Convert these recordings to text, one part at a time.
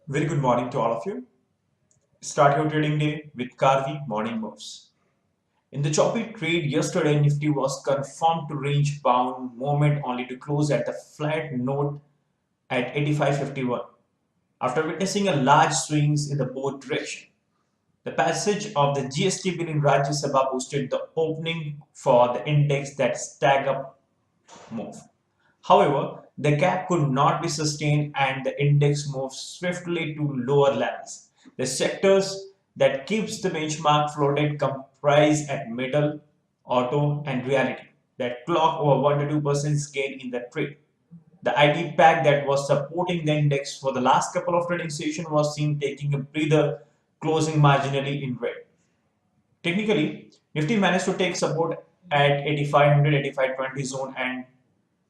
Very good morning to all of you. Start your trading day with Karvi Morning Moves. In the choppy trade yesterday, Nifty was confirmed to range bound movement only to close at the flat note at 85.51 after witnessing a large swings in the both direction. The passage of the GST bill in Rajya Sabha boosted the opening for the index that stag up move. However, the gap could not be sustained and the index moved swiftly to lower levels. The sectors that keeps the benchmark floated comprise at metal, auto and realty that clock over 1 to 2% gain in the trade. The IT pack that was supporting the index for the last couple of trading sessions was seen taking a breather, closing marginally in red. Technically, Nifty managed to take support at 8500, 8520 zone and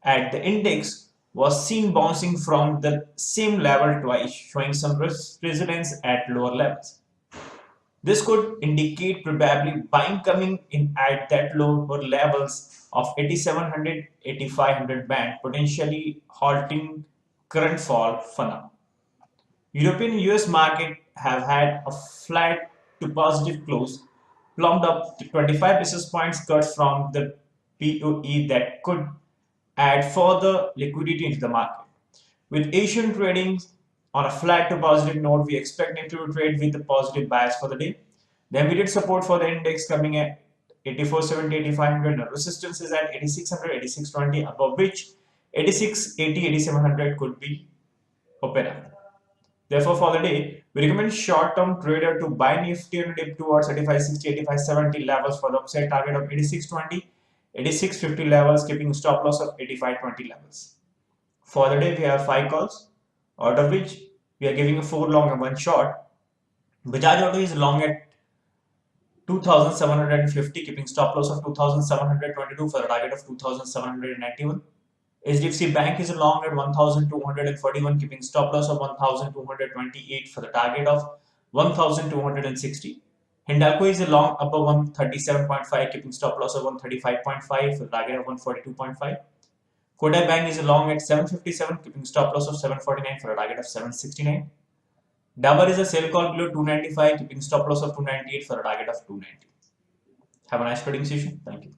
at the index was seen bouncing from the same level twice, showing some resilience at lower levels. This could indicate probably buying coming in at that lower levels of 8700, 8500 band, potentially halting current fall for now. European US market have had a flat to positive close, plumped up to 25 basis points cuts from the POE that could add further liquidity into the market. With Asian trading on a flat to positive note, we expect Nifty to trade with a positive bias for the day. The immediate support for the index coming at 8470, 8500, and resistance is at 8600, 8620, above which 8680, 8700 could be open up. Therefore, for the day, we recommend short-term trader to buy Nifty and dip towards 8560, 8570 levels for the upside target of 8620, 8650 levels, keeping stop loss of 8520 levels. For the day, we have 5 calls, out of which we are giving a 4 long and 1 short. Bajaj Auto is long at 2750, keeping stop loss of 2722 for a target of 2791. HDFC Bank is long at 1241, keeping stop loss of 1228 for the target of 1260. Hindalco is a long above 137.5, keeping stop loss of 135.5 for the target of 142.5. Kotak Bank is long at 757, keeping stop loss of 749 for a target of 769. Dabur is a sell call below 295, keeping stop loss of 298 for a target of 290. Have a nice trading session. Thank you.